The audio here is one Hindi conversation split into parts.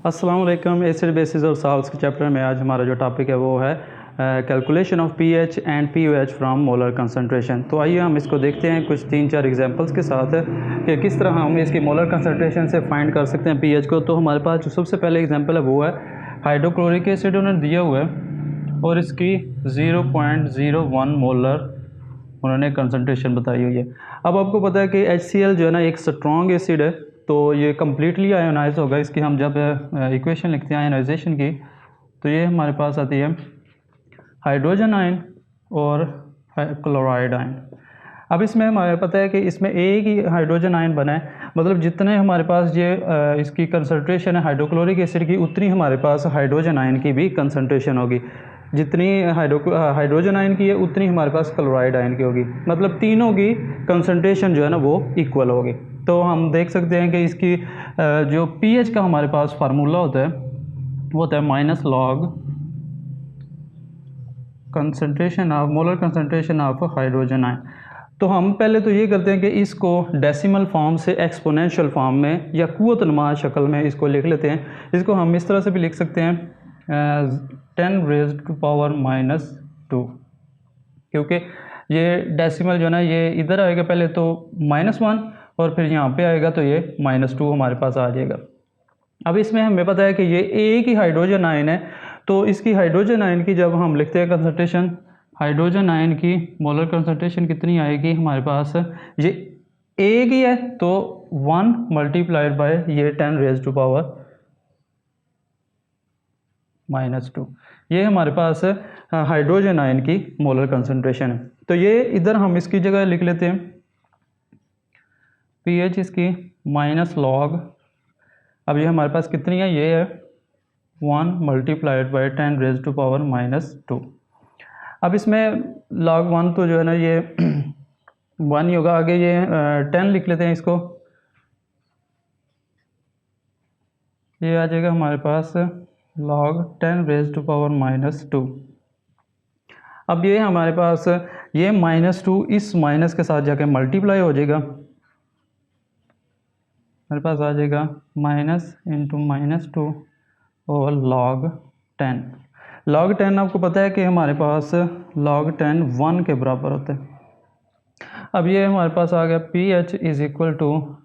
अस्सलाम वालेकुम। एसिड बेसिस और साल्ट्स के चैप्टर में आज हमारा जो टॉपिक है वो है calculation of pH and pOH from molar concentration. तो आइए हम इसको देखते हैं कुछ 3-4 एग्जांपल्स के साथ कि किस तरह हम इसकी मोलर कंसंट्रेशन से फाइंड कर सकते हैं पीएच को। तो हमारे पास जो सबसे पहले एग्जांपल है वो है हाइड्रोक्लोरिक एसिड उन्होंने दिया हुआ है और इसकी 0.01 मोलर उन्होंने कंसंट्रेशन बताई हुई है। अब आपको पता है कि HCl जो है ना एक स्ट्रॉन्ग एसिड है, तो ये कम्प्लीटली आयोनाइज होगा। इसकी हम जब इक्वेशन लिखते हैं आयोनाइजेशन की, तो ये हमारे पास आती है हाइड्रोजन आयन और क्लोराइड आयन। अब इसमें हमारे पता है कि इसमें एक ही हाइड्रोजन आयन बना है, मतलब जितने हमारे पास ये इसकी कंसंट्रेशन है हाइड्रोक्लोरिक एसिड की, उतनी हमारे पास हाइड्रोजन आयन की भी कंसंट्रेशन होगी। जितनी हाइड्रोजन आयन की है उतनी हमारे पास क्लोराइड आयन की होगी, मतलब तीनों की कंसंट्रेशन जो है ना वो इक्वल होगी। तो हम देख सकते हैं कि इसकी जो पीएच का हमारे पास फार्मूला होता है वो होता है minus log concentration of molar concentration of hydrogen ion. तो हम पहले तो ये करते हैं कि इसको डेसिमल फॉर्म से एक्सपोनेंशियल फॉर्म में या कुव्वत नुमा शक्ल में इसको लिख लेते हैं। इसको हम इस तरह से भी लिख सकते हैं 10 रेज़्ड टू पावर -2, क्योंकि ये डेसिमल जो है ना ये इधर आएगा पहले तो -1 और फिर यहाँ पे आएगा तो ये -2 हमारे पास आ जाएगा। अब इसमें हमें पता है कि ये एक ही हाइड्रोजन आयन है, तो इसकी हाइड्रोजन आयन की जब हम लिखते हैं कंसंट्रेशन, हाइड्रोजन आयन की मोलर कंसंट्रेशन कितनी आएगी हमारे पास, ये एक ही है तो 1 मल्टीप्लाइड बाय ये 10 रेज़्ड टू पावर -2, ये हमारे पास हाइड्रोजन आयन की मोलर कंसंट्रेशन है। तो ये इधर हम इसकी जगह लिख लेते हैं पीएच इसकी माइनस लॉग, अब ये हमारे पास कितनी है, ये है 1 multiplied by 10 raised to power -2। अब इसमें log 1 तो जो है ना ये 1 ही होगा, आगे ये 10 लिख लेते हैं इसको, ये आ जाएगा हमारे पास log 10 रेज़्ड टू पावर -2। अब ये हमारे पास ये -2 इस माइनस के साथ जाके मल्टीप्लाई हो जाएगा, मेरे पास आ जाएगा माइनस इंटू -2 और log 10। log 10 आपको पता है कि हमारे पास log 10 1 के बराबर होता है। अब ये हमारे पास आ गया pH is equal to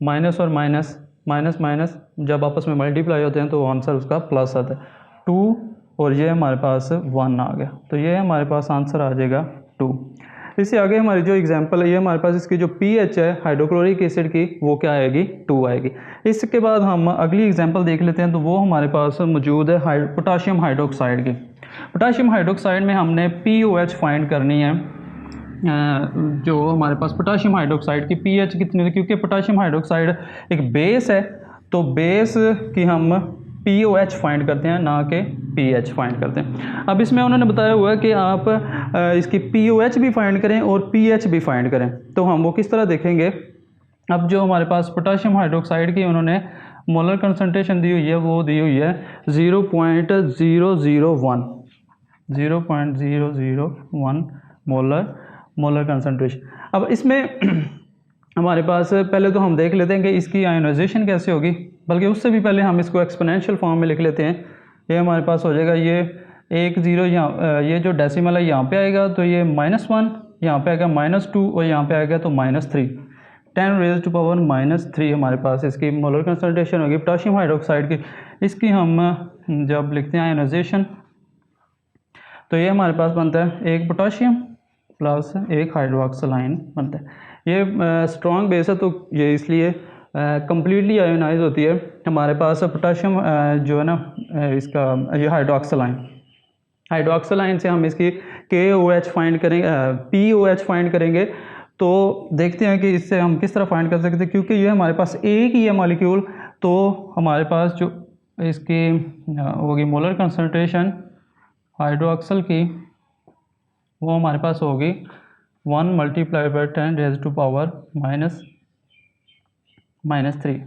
minus और माइनस माइनस माइनस जब आपस में मल्टीप्लाई होते हैं तो आंसर उसका प्लस आता है 2, और ये हमारे पास 1 आ गया, तो ये हमारे पास आंसर आ जाएगा 2। इससे आगे हमारी जो एग्जांपल है ये हमारे पास इसकी जो पीएच है हाइड्रोक्लोरिक एसिड की वो क्या आएगी, 2 आएगी। इसके बाद हम अगली एग्जांपल देख लेते हैं, तो वो हमारे पास मौजूद है पोटाशियम हाइड्रोक्साइड की। पोटाशियम हाइड्रोक्साइड में हमने पीओएच फाइंड करनी है। जो हमारे पास पोटाशियम हाइड्रोक्साइड की पीएच कितनी है, क्योंकि पोटाशियम हाइड्रोक्साइड एक बेस है, तो बेस की हम पीओएच फाइंड करते हैं ना कि पीएच फाइंड करते हैं। अब इसमें उन्होंने बताया हुआ है कि आप इसकी पीओएच भी फाइंड करें और पीएच भी फाइंड करें, तो हम वो किस तरह देखेंगे। अब जो हमारे पास पोटाशियम हाइड्रोक्साइड की उन्होंने मोलर कंसंट्रेशन दी हुई है वो दी हुई है 0.001 मोलर कंसंट्रेशन। अब इसमें हमारे पास पहले तो हम देख लेते हैं कि इसकी आयोनाइजेशन कैसे होगी, बल्कि उससे भी पहले हम इसको एक्सपोनेंशियल फॉर्म में लिख लेते हैं। ये हमारे पास हो जाएगा ये 1 0 यहाँ, ये जो डेसिमल है यहाँ पे आएगा तो ये -1, यहाँ पे आएगा -2 और यहाँ पे आएगा तो -3, 10 रेज़्ड टू पावर -3 हमारे पास इसकी मोलर कंसंट्रेशन होगी पोटाशियम हाइड्रोक्साइड की। इसकी हम जब लिखते हैं आयोनाइजेशन तो ये हमारे पास बनता है 1 पोटाशियम प्लस 1 हाइड्रोक्सिल आयन बनता है। ये स्ट्रॉन्ग बेस है तो ये इसलिए कम्प्लीटली आयोनाइज होती है। हमारे पास पोटाशियम जो है ना इसका ये हाइड्रोक्सिल आयन से हम इसकी KOH फाइंड करेंगे, POH फाइंड करेंगे। तो देखते हैं कि इससे हम किस तरह फाइंड कर सकते हैं, क्योंकि ये हमारे पास एक ही है मॉलिक्यूल, तो हमारे पास जो इसकी होगी मोलर कंसंट्रेशन हाइड्रोक्सिल की वो हमारे पास होगी 1 multiply by 10 raised to power -3,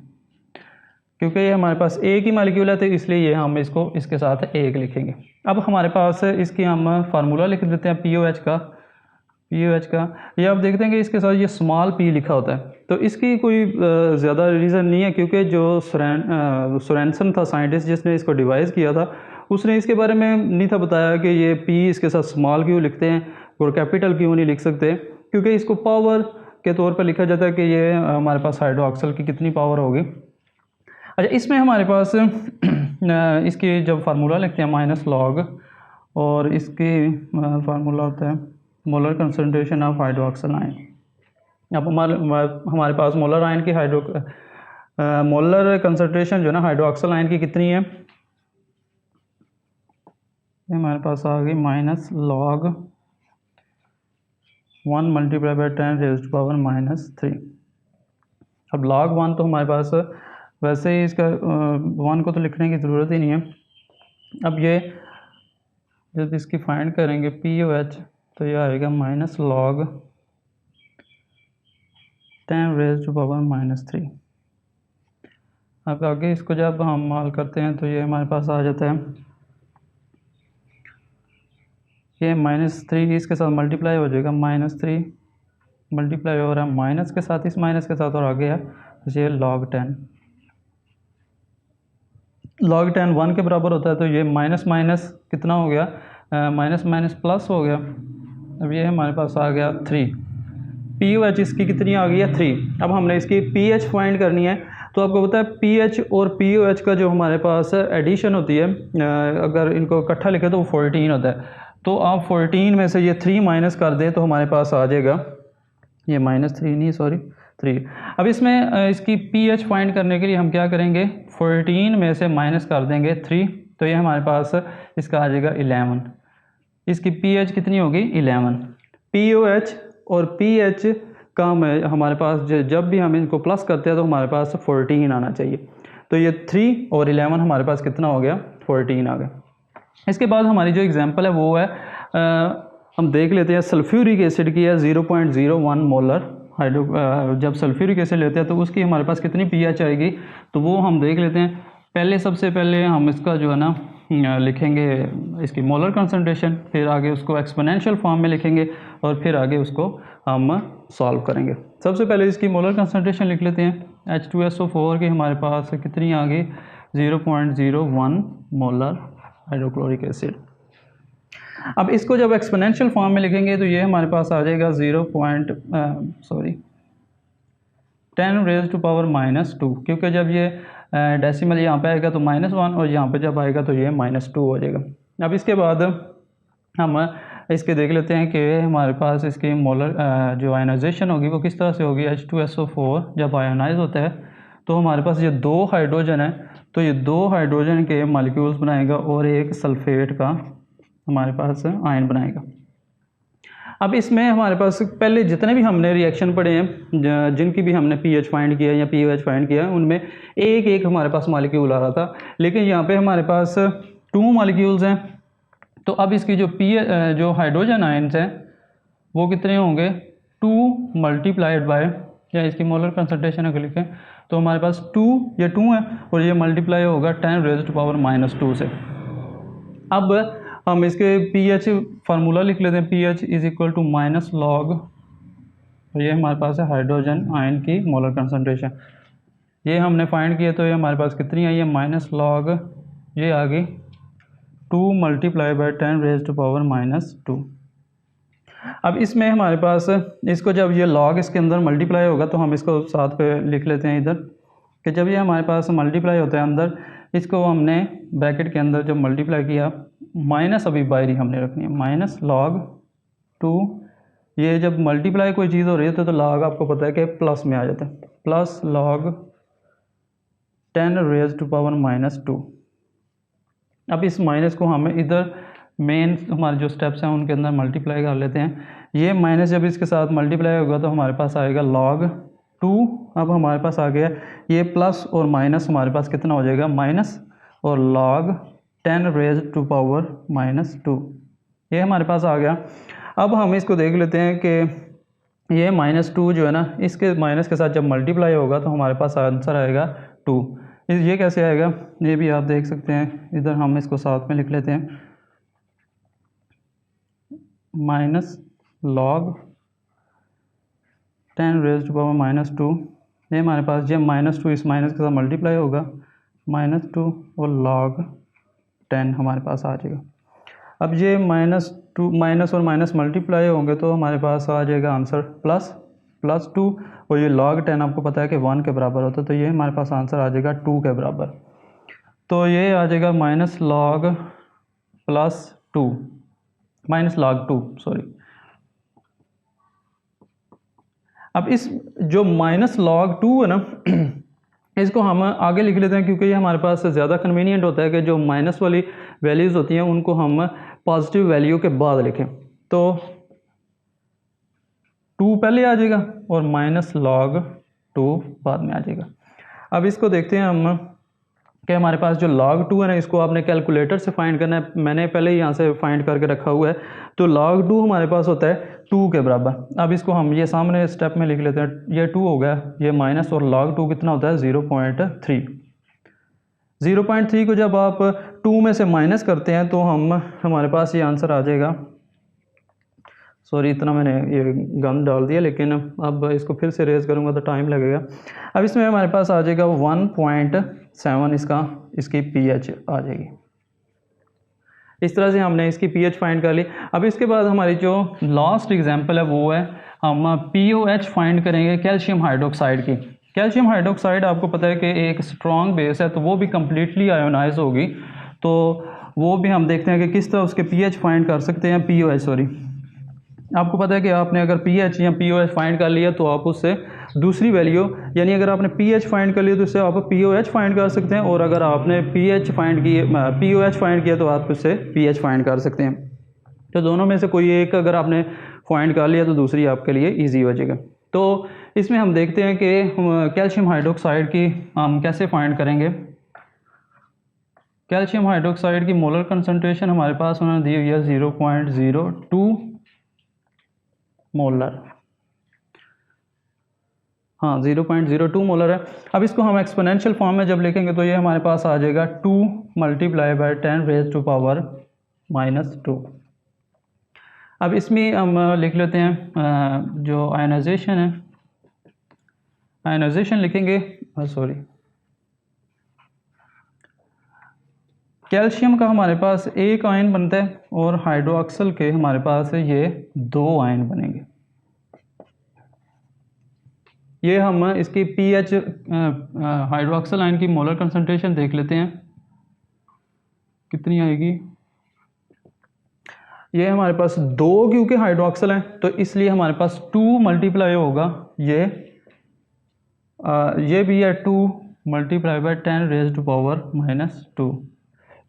क्योंकि ये हमारे पास एक ही मॉलिक्यूल है तो इसलिए ये हम इसको इसके साथ 1 लिखेंगे। अब हमारे पास इसकी हम फार्मूला लिख देते हैं पीओएच का। ये आप देखते हैं कि इसके साथ ये स्मॉल p लिखा होता है, तो इसकी कोई ज़्यादा रीज़न नहीं है, क्योंकि जो सोरेनसन था साइंटिस्ट जिसने इसको डिवाइस किया था, उसने इसके बारे में नहीं था बताया कि ये पी इसके साथ स्मॉल क्यों लिखते हैं और कैपिटल क्यों नहीं लिख सकते, क्योंकि इसको पावर के तौर पर लिखा जाता है कि ये हमारे पास हाइड्रोक्सल की कितनी पावर होगी। अच्छा, इसमें हमारे पास इसकी जब फार्मूला लिखते हैं माइनस लॉग, और इसकी फार्मूला होता है molar concentration of hydroxyl ion. अब हमारे पास मोलर आयन की मोलर कंसंट्रेशन जो है ना हाइड्रोक्सल आयन की कितनी है, हमारे पास आ गई minus log 1 multiply by 10 raised to power -3। अब log 1 तो हमारे पास वैसे ही इसका 1 को तो लिखने की ज़रूरत ही नहीं है। अब ये जब इसकी फाइंड करेंगे POH तो ये आएगा minus log 10 raised to power -3। अब आगे इसको जब हम हल करते हैं तो ये हमारे पास आ जाता है, ये -3 इसके साथ मल्टीप्लाई हो जाएगा, -3 मल्टीप्लाई हो रहा है माइनस के साथ, इस माइनस के साथ और आगे है तो ये log 10 1 के बराबर होता है। तो ये माइनस माइनस कितना हो गया, माइनस माइनस प्लस हो गया। अब ये हमारे पास आ गया 3। POH इसकी कितनी आ गई है 3। अब हमने इसकी pH फाइंड करनी है, तो आपको पता है pH और POH का जो हमारे पास एडिशन होती है, अगर इनको इकट्ठा लिखे तो वो 14 होता है। तो आप 14 में से ये 3 माइनस कर दें तो हमारे पास आ जाएगा ये -3 नहीं सॉरी 3। अब इसमें इसकी pH फाइंड करने के लिए हम क्या करेंगे, 14 में से माइनस कर देंगे 3, तो ये हमारे पास इसका आ जाएगा 11। इसकी pH कितनी होगी 11। POH और pH का हमारे पास जब भी हम इनको प्लस करते हैं तो हमारे पास 14 आना चाहिए। तो ये 3 और 11 हमारे पास कितना हो गया, 14 आ गया। इसके बाद हमारी जो एग्जांपल है वो है हम देख लेते हैं सल्फ्यूरिक एसिड की है 0.01 मोलर हाइड्रो। जब सल्फ्यूरिक एसिड लेते हैं तो उसकी हमारे पास कितनी pH आएगी, तो वो हम देख लेते हैं। सबसे पहले हम इसका जो है ना लिखेंगे इसकी मोलर कंसंट्रेशन, फिर आगे उसको एक्सपोनेंशियल फॉर्म में लिखेंगे और फिर आगे उसको हम सॉल्व करेंगे। सबसे पहले इसकी मोलर कंसंट्रेशन लिख लेते हैं। H2SO4 की हमारे पास कितनी आ गई, 0.01 मोलर हाइड्रोक्लोरिक एसिड। अब इसको जब एक्सपोनेंशियल फॉर्म में लिखेंगे तो ये हमारे पास आ जाएगा 10 रेज़ टू पावर -2, क्योंकि जब ये डेसिमल यहाँ पे आएगा तो -1 और यहाँ पे जब आएगा तो ये -2 हो जाएगा। अब इसके बाद हम इसके देख लेते हैं कि हमारे पास इसकी मोलर जो आयनाइजेशन होगी वो किस तरह से होगी। H2SO4 जब आयोनाइज होता है तो हमारे पास ये 2 हाइड्रोजन है, तो ये 2 हाइड्रोजन के मॉलिक्यूल्स बनाएगा और एक सल्फेट का हमारे पास आयन बनाएगा। अब इसमें हमारे पास पहले जितने भी हमने रिएक्शन पढ़े हैं, जिनकी भी हमने pH फाइंड किया या POH फाइंड किया, उनमें एक एक हमारे पास मॉलिक्यूल आ रहा था, लेकिन यहाँ पे हमारे पास 2 मॉलिक्यूल्स हैं। तो अब इसकी जो हाइड्रोजन आयन्स हैं वो कितने होंगे, 2 मल्टीप्लाइड बाय, या इसकी मोलर कंसंट्रेशन अगर लिखें तो हमारे पास 2 है और ये मल्टीप्लाई होगा 10 रेज़ टू पावर -2 से। अब हम इसके pH फार्मूला लिख लेते हैं। pH is equal to minus log, ये हमारे पास है हाइड्रोजन आयन की मोलर कंसंट्रेशन, ये हमने फाइंड किया तो ये हमारे पास कितनी आई है, माइनस लॉग ये आ गई 2 multiply by 10 raise to power -2। अब इसमें हमारे पास इसको जब ये लॉग इसके अंदर मल्टीप्लाई होगा तो हम इसको साथ पे लिख लेते हैं इधर, कि जब ये हमारे पास मल्टीप्लाई होता है अंदर, इसको हमने ब्रैकेट के अंदर जब मल्टीप्लाई किया, माइनस अभी बाहरी हमने रखनी है, माइनस लॉग 2, ये जब मल्टीप्लाई कोई चीज़ हो रही है तो लॉग आपको पता है कि प्लस में आ जाता है, plus log 10 raise to power -2। अब इस माइनस को हमें इधर मेन हमारे जो स्टेप्स हैं उनके अंदर मल्टीप्लाई कर लेते हैं। ये माइनस जब इसके साथ मल्टीप्लाई होगा तो हमारे पास आएगा log 2। अब हमारे पास आ गया ये प्लस और माइनस, हमारे पास कितना हो जाएगा, माइनस और log 10 रेज़ टू पावर -2, ये हमारे पास आ गया। अब हम इसको देख लेते हैं कि ये -2 जो है ना, इसके माइनस के साथ जब मल्टीप्लाई होगा तो हमारे पास आंसर आएगा 2। ये कैसे आएगा, ये भी आप देख सकते हैं, इधर हम इसको साथ में लिख लेते हैं, माइनस लॉग 10⁻², ये हमारे पास ये -2 इस माइनस के साथ मल्टीप्लाई होगा, -2 और log 10 हमारे पास आ जाएगा। अब ये -2 माइनस और माइनस मल्टीप्लाई होंगे तो हमारे पास आ जाएगा आंसर +2, और ये log 10 आपको पता है कि 1 के बराबर होता है, तो ये हमारे पास आंसर आ जाएगा 2 के बराबर। तो ये आ जाएगा -log सॉरी। अब इस जो -log 2 है ना इसको हम आगे लिख लेते हैं, क्योंकि ये हमारे पास ज़्यादा कन्वीनियंट होता है कि जो माइनस वाली वैल्यूज़ होती हैं उनको हम पॉजिटिव वैल्यू के बाद लिखें। तो 2 पहले आ जाएगा और -log2 बाद में आ जाएगा। अब इसको देखते हैं हम कि हमारे पास जो log2 है ना, इसको आपने कैलकुलेटर से फाइंड करना है। मैंने पहले ही यहाँ से फाइंड करके रखा हुआ है। तो log2 हमारे पास होता है 2 के बराबर। अब इसको हम ये सामने स्टेप में लिख लेते हैं। ये 2 हो गया, ये माइनस, और log2 कितना होता है 0.3। 0.3 को जब आप 2 में से माइनस करते हैं तो हमारे पास ये आंसर आ जाएगा। सॉरी, इतना मैंने ये गन डाल दिया, लेकिन अब इसको फिर से रेज करूँगा तो टाइम लगेगा। अब इसमें हमारे पास आ जाएगा 1.7 इसकी pH आ जाएगी। इस तरह से हमने इसकी pH फाइंड कर ली। अब इसके बाद हमारी जो लास्ट एग्जांपल है वो है हम POH फाइंड करेंगे कैल्शियम हाइड्रोक्साइड की। कैल्शियम हाइड्रोक्साइड आपको पता है कि एक स्ट्रॉन्ग बेस है, तो वो भी कम्प्लीटली आयोनाइज होगी। तो वो भी हम देखते हैं कि किस तरह उसके pH फाइंड कर सकते हैं। POH सॉरी, आपको पता है कि आपने अगर pH या POH फाइंड कर लिया तो आप उससे दूसरी वैल्यू, यानी अगर आपने pH फाइंड कर लिया तो उससे आप POH फाइंड कर सकते हैं, और अगर आपने POH फाइंड किया तो आप उससे pH फाइंड कर सकते हैं। तो दोनों में से कोई एक अगर आपने फाइंड कर लिया तो दूसरी आपके लिए ईजी हो जाएगा। तो इसमें हम देखते हैं कि कैल्शियम हाइड्रोक्साइड की हम कैसे फाइंड करेंगे। कैल्शियम हाइड्रोक्साइड की मोलर कंसनट्रेशन हमारे पास उन्होंने दी हुई है 0.02 मोलर। हाँ, 0.02 मोलर है। अब इसको हम एक्सपोनेंशियल फॉर्म में जब लिखेंगे तो ये हमारे पास आ जाएगा 2 × 10⁻²। अब इसमें हम लिख लेते हैं जो आयनाइजेशन है, आयनाइजेशन लिखेंगे। सॉरी, कैल्शियम का हमारे पास एक आयन बनता है और हाइड्रोक्सल के हमारे पास ये 2 आयन बनेंगे। ये हम इसकी pH हाइड्रोक्सल आयन की मोलर कंसंट्रेशन देख लेते हैं कितनी आएगी। ये हमारे पास 2, क्योंकि हाइड्रोक्सल है तो इसलिए हमारे पास 2 मल्टीप्लाई होगा। ये भी है 2 × 10⁻²,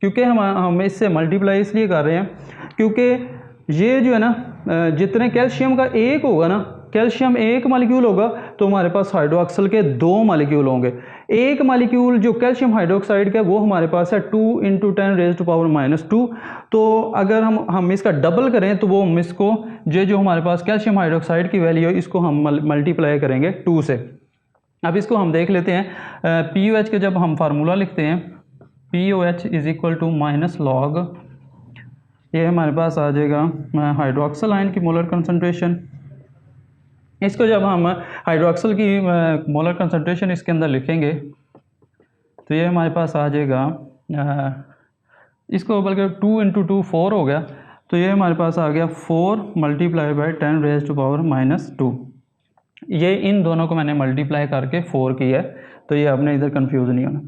क्योंकि हम इससे मल्टीप्लाई इसलिए कर रहे हैं क्योंकि ये जो है ना, जितने कैल्शियम का एक होगा ना, कैल्शियम एक मॉलिक्यूल होगा तो हमारे पास हाइड्रोक्सल के 2 मॉलिक्यूल होंगे। एक मॉलिक्यूल जो कैल्शियम हाइड्रोक्साइड का वो हमारे पास है 2 × 10⁻²। तो अगर हम इसका डबल करें तो वो हम इसको जो हमारे पास कैल्शियम हाइड्रोक्साइड की वैल्यू है इसको हम मल्टीप्लाई करेंगे 2 से। अब इसको हम देख लेते हैं। POH के जब हम फार्मूला लिखते हैं, POH = -log, ये हमारे पास आ जाएगा हाइड्रोक्सल आयन की मोलर कंसंट्रेशन। इसको जब हम हाइड्रोक्सल की मोलर कंसंट्रेशन इसके अंदर लिखेंगे तो ये हमारे पास आ जाएगा, इसको बल्कि 2 × 2 4 हो गया, तो ये हमारे पास आ गया 4 × 10⁻²। ये इन दोनों को मैंने मल्टीप्लाई करके 4 किया है, तो ये आपने इधर कंफ्यूज नहीं होना।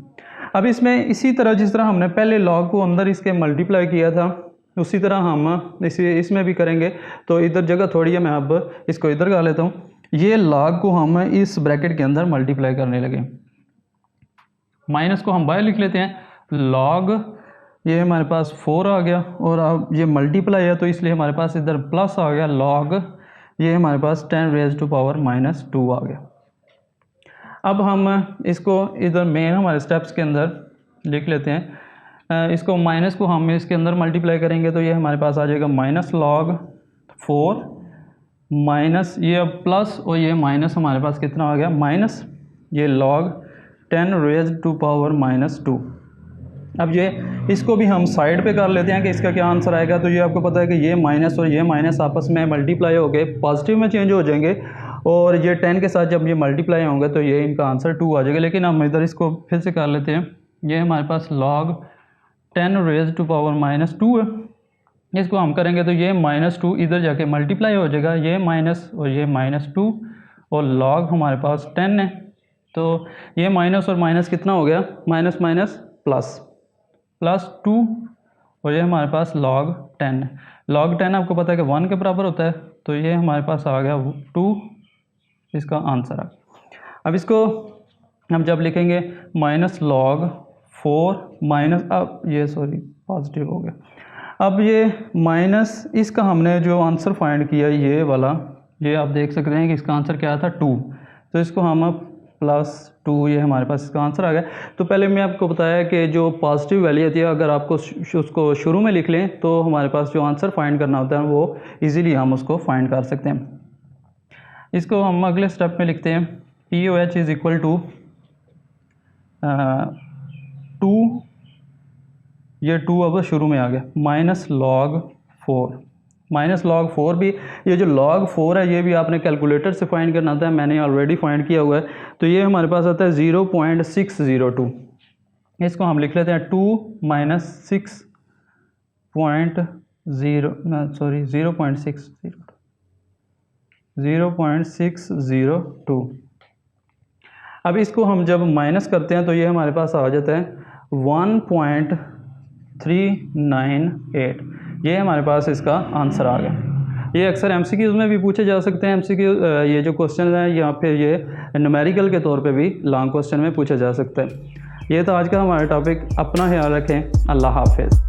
अब इसमें इसी तरह जिस तरह हमने पहले लॉग को अंदर इसके मल्टीप्लाई किया था उसी तरह हम इसमें भी करेंगे। तो इधर जगह थोड़ी है, मैं अब इसको इधर कर लेता हूँ। ये log को हम इस ब्रैकेट के अंदर मल्टीप्लाई करने लगे, माइनस को हम बाहर लिख लेते हैं। log ये हमारे पास 4 आ गया, और अब ये मल्टीप्लाई है तो इसलिए हमारे पास इधर प्लस आ गया। log ये हमारे पास 10⁻² आ गया। अब हम इसको इधर मेन हमारे स्टेप्स के अंदर लिख लेते हैं। इसको माइनस को हम इसके अंदर मल्टीप्लाई करेंगे तो ये हमारे पास आ जाएगा -log 4 माइनस ये अब प्लस, और ये माइनस हमारे पास कितना आ गया माइनस, ये log 10⁻²। अब ये इसको भी हम साइड पे कर लेते हैं कि इसका क्या आंसर आएगा। तो ये आपको पता है कि ये माइनस और ये माइनस आपस में मल्टीप्लाई हो गए पॉजिटिव में चेंज हो जाएंगे, और ये 10 के साथ जब ये मल्टीप्लाई होंगे तो ये इनका आंसर 2 आ जाएगा। लेकिन हम इधर इसको फिर से कर लेते हैं। ये हमारे पास log 10 रेज़ टू पावर -2 है। इसको हम करेंगे तो ये -2 इधर जाके मल्टीप्लाई हो जाएगा, ये माइनस और ये -2 और log हमारे पास 10 है, तो ये माइनस और माइनस कितना हो गया, माइनस माइनस प्लस 2 और ये हमारे पास log 10 है। log 10 आपको पता है कि 1 के बराबर होता है, तो ये हमारे पास आ गया 2, इसका आंसर आ गया। अब इसको हम जब लिखेंगे -log 4 माइनस, अब ये सॉरी पॉजिटिव हो गया, अब ये माइनस इसका हमने जो आंसर फाइंड किया ये वाला, ये आप देख सकते हैं कि इसका आंसर क्या था 2, तो इसको हम +2, ये हमारे पास इसका आंसर आ गया। तो पहले मैं आपको बताया कि जो पॉजिटिव वैल्यू होती है अगर आपको उसको शुरू में लिख लें तो हमारे पास जो आंसर फाइंड करना होता है वो इजीली हम उसको फाइंड कर सकते हैं। इसको हम अगले स्टेप में लिखते हैं POH इज़ इक्वल टू 2, ये 2 अब शुरू में आ गया, -log 4 भी, ये जो log 4 है ये भी आपने कैलकुलेटर से फाइंड करना था, मैंने ऑलरेडी फाइंड किया हुआ है, तो ये हमारे पास आता है 0.602। इसको हम लिख लेते हैं 2 - 0.602। अब इसको हम जब माइनस करते हैं तो ये हमारे पास आ जाता है 1.398, ये हमारे पास इसका आंसर आ गया। ये अक्सर MCQs में भी पूछे जा सकते हैं, MCQ ये जो क्वेश्चन है या फिर ये न्यूमेरिकल के तौर पे भी लॉन्ग क्वेश्चन में पूछा जा सकता है। ये तो आज का हमारा टॉपिक, अपना ख्याल रखें, अल्लाह हाफिज़।